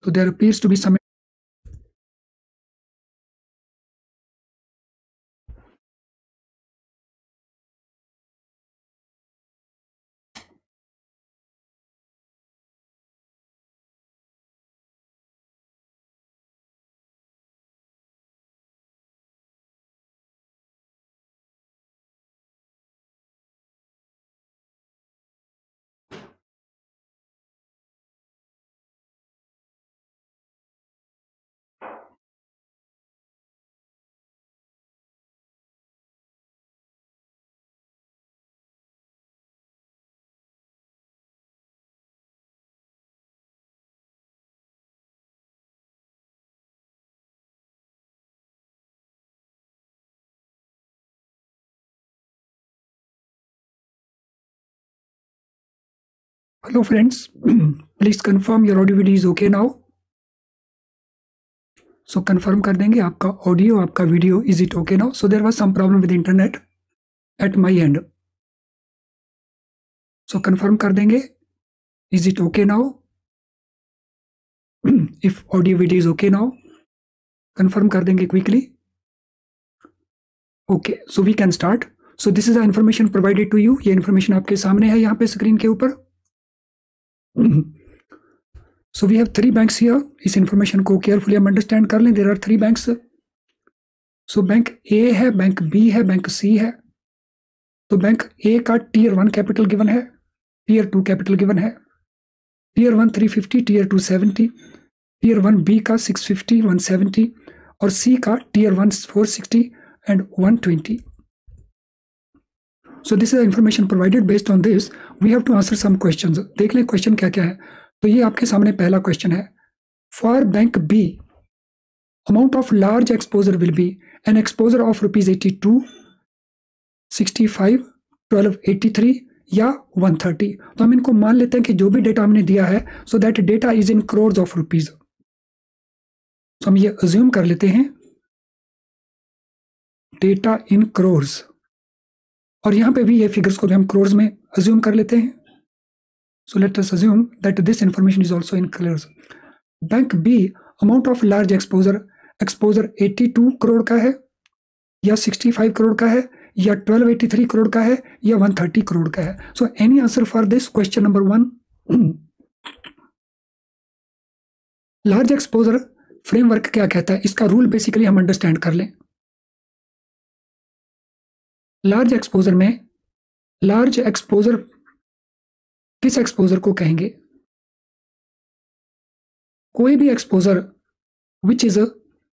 So there appears to be some. Hello friends, please confirm your audio video is okay now. So confirm कर देंगे आपका audio, आपका video, is it okay now? So there was some problem with internet at my end. So confirm कर देंगे, is it okay now? If audio video is okay now, confirm कर देंगे quickly. Okay, so we can start. So this is the information provided to you. ये information आपके सामने है यहाँ पे screen के ऊपर. So we have 3 banks here. इस information को carefully हम understand कर लें. There are 3 banks. So bank A है, बैंक B है, बैंक C है. तो बैंक A का Tier 1 capital given है, Tier 2 capital given है, Tier 1 350, Tier 2 70, Tier 1 B का 650, 170 और C का Tier 1 460 and 120. So this is the information provided. Based on this, we have to answer some questions. देख लें क्वेश्चन क्या क्या है. तो ये आपके सामने पहला क्वेश्चन है. For bank B, amount of large exposure will be an exposure of rupees 82, 65, 1283 या 130. तो हम इनको मान लेते हैं कि जो भी डेटा हमने दिया है, so that data is in crores of rupees. तो हम ये assume कर लेते हैं डेटा इन crores. और यहाँ पे भी ये फिगर्स को भी हम crores में assume कर लेते हैं. So let us assume that this information is also in crores. Bank B, amount of large exposure 82 crore का है या 65 करोड़ का है या 1283 करोड़ का है या 130 करोड़ का है. So any answer for this question number 1? Large exposure framework क्या कहता है, इसका रूल बेसिकली हम अंडरस्टैंड कर लें. लार्ज एक्सपोजर में लार्ज एक्सपोजर किस एक्सपोजर को कहेंगे? कोई भी exposure which is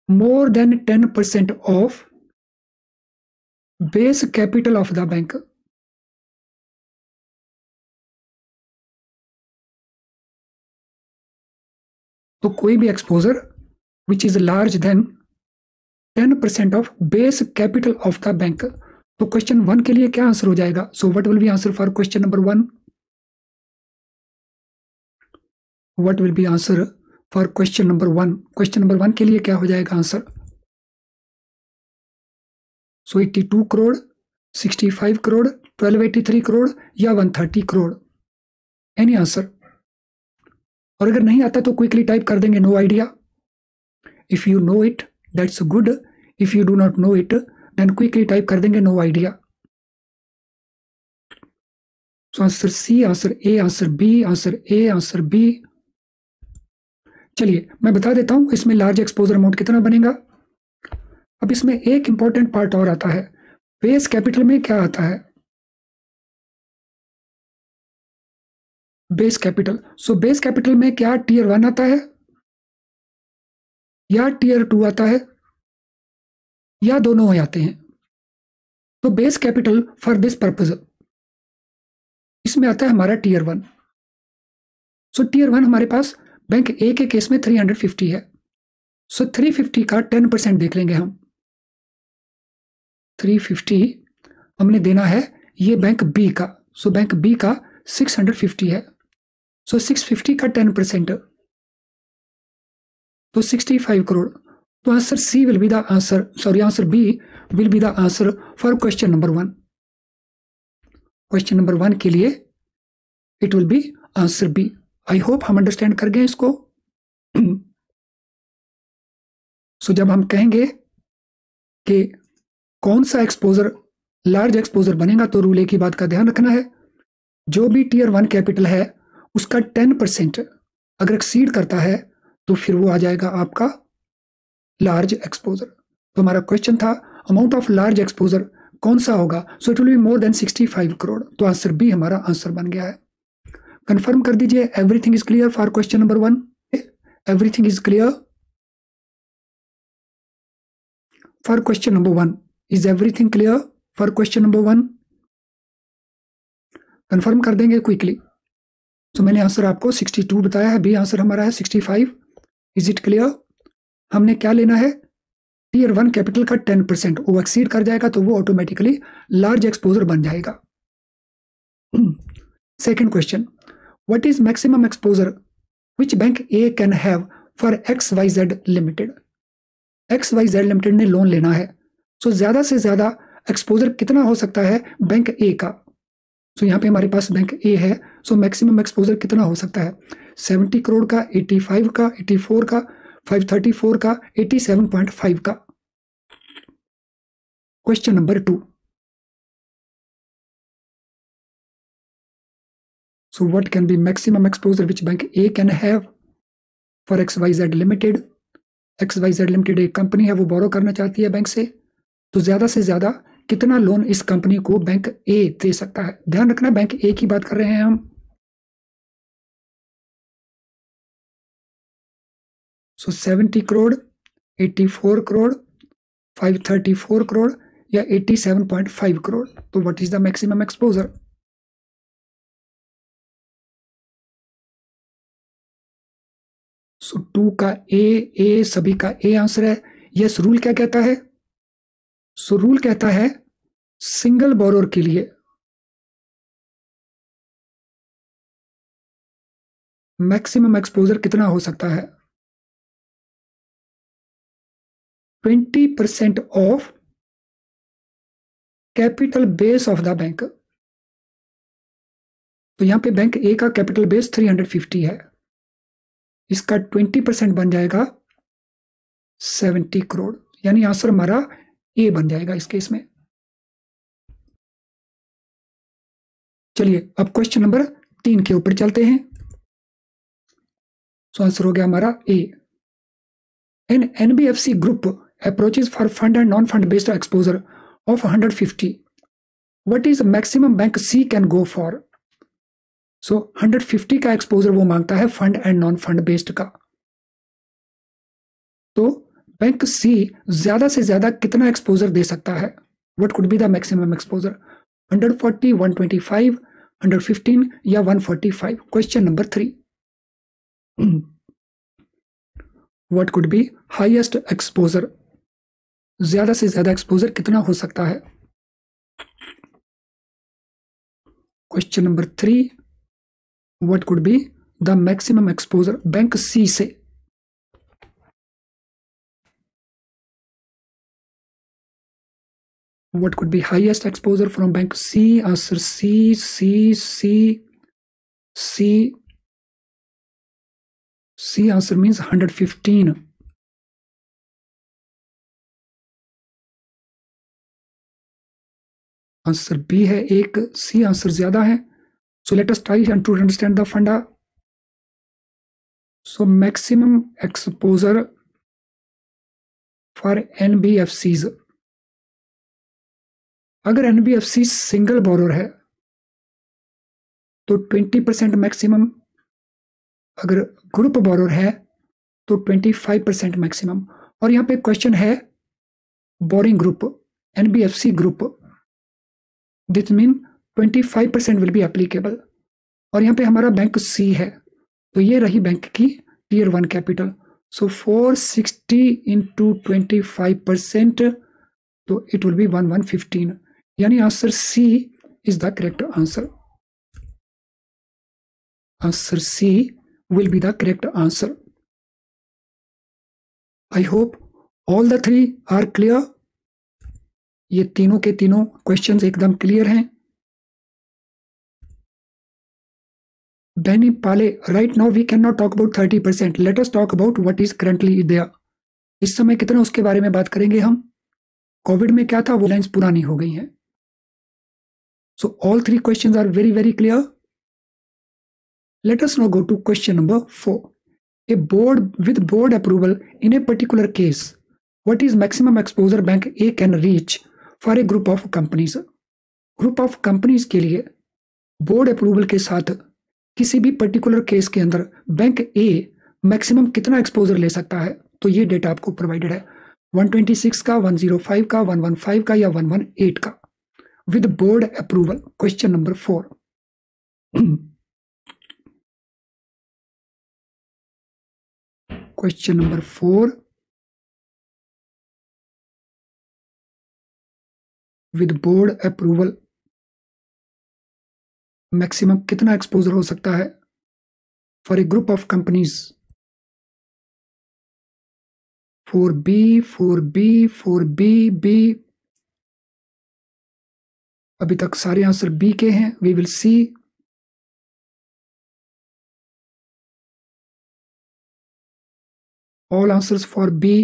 more than 10% of base capital of the bank. तो कोई भी exposure which is large than 10% of base capital of the bank. तो क्वेश्चन 1 के लिए क्या आंसर हो जाएगा? So what will be answer for question number 1? What will be answer for question number 1? Question number 1 के लिए क्या हो जाएगा आंसर? सो 82 करोड़, 65 करोड़, 1283 करोड़ या 130 करोड़. Any answer? और अगर नहीं आता तो क्विकली टाइप कर देंगे no idea. If you know it that's good, if you do not know it then quickly type कर देंगे no idea. So answer C, answer A, answer B, answer A, answer B. चलिए मैं बता देता हूं इसमें लार्ज एक्सपोजर अमाउंट कितना बनेगा. अब इसमें एक इंपॉर्टेंट पार्ट और आता है. बेस कैपिटल में क्या आता है? Base capital. So base capital में क्या टीयर 1 आता है या टीयर 2 आता है या दोनों हो जाते हैं? तो base capital for this purpose इसमें आता है हमारा टीयर 1. सो टीयर 1 हमारे पास बैंक ए के केस में 350 है. सो 350 का 10% देख लेंगे हम. 350 हमने देना है ये बैंक बी का. सो बैंक बी का 650 है. सो 650 का 10% तो 65 करोड़. तो answer C will be the answer, sorry answer B will be the answer for question number 1. Question number 1 के लिए it will be answer B. I hope हम अंडरस्टैंड कर गए इसको. सो जब हम कहेंगे कि कौन सा एक्सपोजर लार्ज एक्सपोजर बनेगा, तो रूल ए की बात का ध्यान रखना है, जो भी टियर 1 कैपिटल है उसका 10% अगर एक्सीड करता है तो फिर वो आ जाएगा आपका लार्ज एक्सपोजर। तो हमारा क्वेश्चन था अमाउंट ऑफ लार्ज एक्सपोजर कौन सा होगा, so it will be more than 65 crore. तो आंसर बी हमारा आंसर बन गया है। कंफर्म कर दीजिए everything is clear for question number 1। Everything is clear for question number 1। Is everything clear for question number 1? Confirm कर देंगे क्विकली। तो मैंने आंसर आपको 62 बताया है, बी आंसर हमारा है 65। Is it clear? हमने क्या लेना है, टियर 1 कैपिटल का 10%, वो एक्सीड कर जाएगा तो वो ऑटोमेटिकली लार्ज एक्सपोजर बन जाएगा। Second question, what is maximum exposure which bank A can have for XYZ limited? XYZ limited ने लोन लेना है, सो ज्यादा से ज्यादा एक्सपोजर कितना हो सकता है बैंक ए का? सो यहाँ पे हमारे पास बैंक ए है, सो मैक्सिमम एक्सपोजर कितना हो सकता है? 70 करोड़ का, 85 का, 84 का, 534 का, 87.5 का। Question number 2, so what can be maximum exposure which bank A can have for XYZ Limited? XYZ Limited एक कंपनी है, वो बोरो करना चाहती है बैंक से, तो ज्यादा से ज्यादा कितना लोन इस कंपनी को बैंक ए दे सकता है? ध्यान रखना बैंक ए की बात कर रहे हैं हम। सो 70 करोड़, 84 करोड़, 534 करोड़ या 87.5 करोड़। तो what is the maximum exposure? So 2 का ए सभी का ए आंसर है। यस, रूल क्या कहता है? सो रूल कहता है सिंगल बोरोर के लिए मैक्सिमम एक्सपोजर कितना हो सकता है? 20% of capital base of the bank. तो यहां पे बैंक ए का कैपिटल बेस 350 है, इसका 20% बन जाएगा 70 करोड़, यानी आंसर हमारा ए बन जाएगा इस केस में। चलिए अब क्वेश्चन नंबर 3 के ऊपर चलते हैं। सो आंसर हो गया हमारा A. An NBFC group approaches for fund and non fund based exposure of 150, what is maximum bank C can go for? So 150 का एक्सपोजर वो मांगता है fund and non fund based का, तो बैंक सी ज्यादा से ज्यादा कितना एक्सपोजर दे सकता है? What could be the maximum exposure? 140, 125, 115 या 145? Question number 3, what could be highest exposure? ज्यादा से ज्यादा एक्सपोजर कितना हो सकता है? Question number 3, what could be the maximum exposure bank C से? What could be highest exposure from bank C? Answer C, C, C, C. C answer means 115. Answer B है एक, C आंसर ज्यादा है। So let us try and to understand the funda. So maximum exposure for NBFCs. अगर NBFC single borrower है तो 20% maximum, अगर group borrower है तो 25% मैक्सिमम। और यहाँ पे क्वेश्चन है boring group, NBFC group, this mean 25% will be applicable. और यहाँ पे हमारा बैंक सी है, तो ये रही बैंक की टियर 1 कैपिटल। सो 460 इंटू 25%, तो इट विल बी 1115, यानी answer C is the correct answer. Answer C will be the correct answer. I hope all the 3 are clear. ये तीनों के तीनों क्वेश्चंस एकदम क्लियर हैं। Benny Pale, right now we cannot talk about 30%. Let us talk about what is currently there. इस समय कितना उसके बारे में बात करेंगे हम। कोविड में क्या था, वो लाइन्स पुरानी हो गई हैं। So all three questions are very very clear. Let us now go to question number 4. A board with board approval in a particular case, what is maximum exposure bank A can reach for a group of companies? Group of companies के लिए board approval के साथ किसी भी particular case के अंदर bank ए maximum कितना exposure ले सकता है, तो ये डेटा आपको प्रोवाइडेड है 126 का, 105 का, 115 का या 118 का with board approval. Question number 4। Question number 4, with board approval maximum कितना एक्सपोजर हो सकता है for a group of companies. 4B 4B 4B B। अभी तक सारे आंसर बी के हैं। We will see. All answers for B.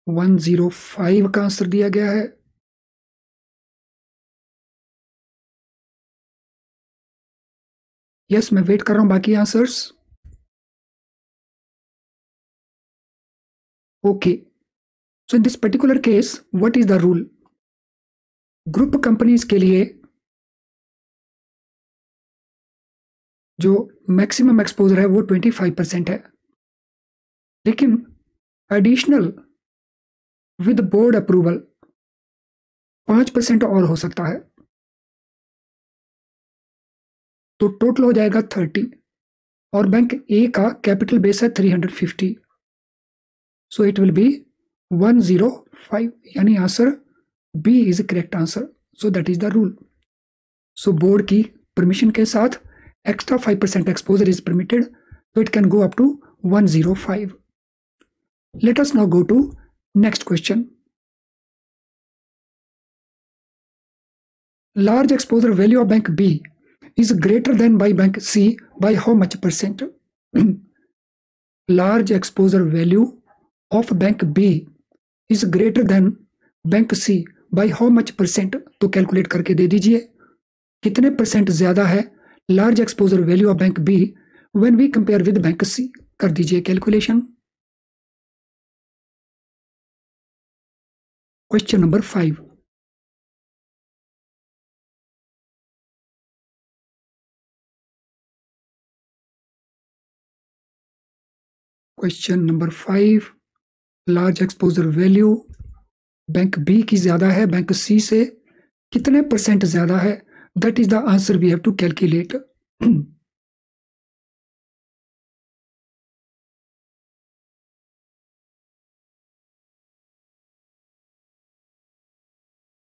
105 का आंसर दिया गया है। यस, मैं वेट कर रहा हूं बाकी answers. Okay, so in this particular case what is the rule. Group companies के लिए जो मैक्सिमम एक्सपोजर है वो 25% है, लेकिन एडिशनल विद बोर्ड अप्रूवल 5% और हो सकता है, तो टोटल हो जाएगा 30। और बैंक ए का कैपिटल बेस है 350, सो इट विल बी 105, यानी answer B is correct answer. So that is the rule. So board की परमिशन के साथ extra 5% exposure is permitted, so it can go up to 105. Let us now go to next question. Large exposure value of bank B is greater than by bank C by how much percent? Large exposure value of bank B is greater than bank C by how much percent? तो calculate करके दे दीजिए कितने percent ज्यादा है large exposure value of bank B when we compare with bank C. कर दीजिए calculation. Question number 5। Question number 5, large exposure value bank B की ज्यादा है बैंक सी से, कितने परसेंट ज्यादा है, that is the answer we have to calculate.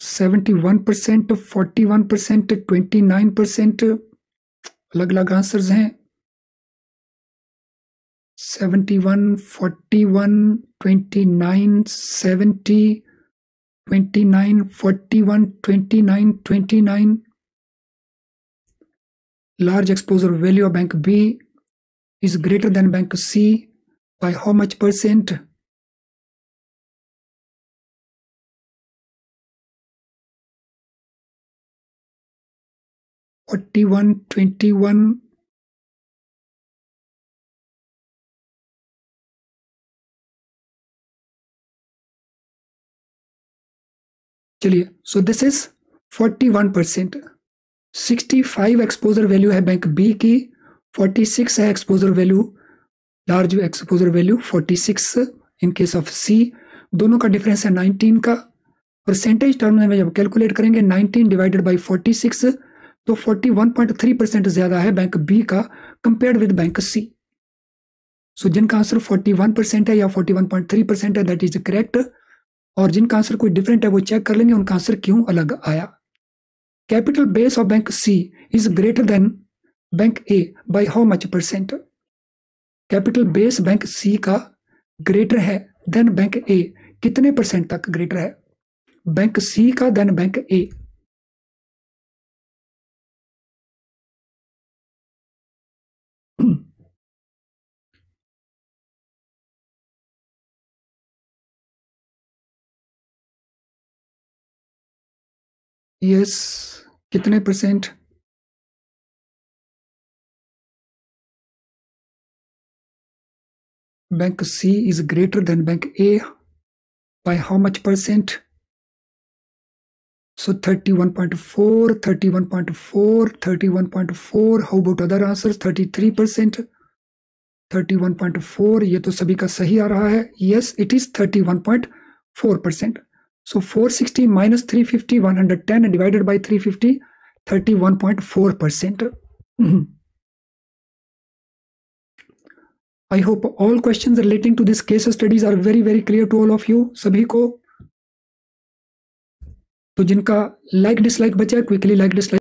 71%, 41%, 29%, अलग अलग आंसर्स हैं। 71, 41, 29, 70, 29, 41, 29, 29। Large exposure value of bank B is greater than bank C by how much percent? (41, 21). चलिए, so this is 41%। 65 exposure value है bank B की, 46 है exposure value, large exposure value 46 in case of C. दोनों का difference है 19 का। Percentage term में जब कैलकुलेट करेंगे 19 डिवाइडेड बाई 46, तो 41.3% ज्यादा है बैंक बी का कंपेयर्ड विद बैंक सी। सो जिनका आंसर 41% है या 41.3% है दैट इज करेक्ट, और जिनका आंसर कोई डिफरेंट है वो चेक कर लेंगे उनका आंसर क्यों अलग आया। Capital base of bank C is greater than bank A by how much percent. Capital base bank C का ग्रेटर है देन बैंक ए, कितने परसेंट तक ग्रेटर है बैंक सी का देन बैंक ए। यस, कितने percent? Bank C is greater than bank A by how much percent? So 31.4, 31.4, 31.4. How about other answers? 33%, 31.4. ये तो सभी का सही आ रहा है. Yes, it is 31.4%. So 460 minus 350, 110 divided by 350, 31.4%. I hope all questions relating to this case studies are very, very clear to all of you. सभी को. तो जिनका लाइक डिसलाइक बचा है, क्विकली लाइक डिसलाइक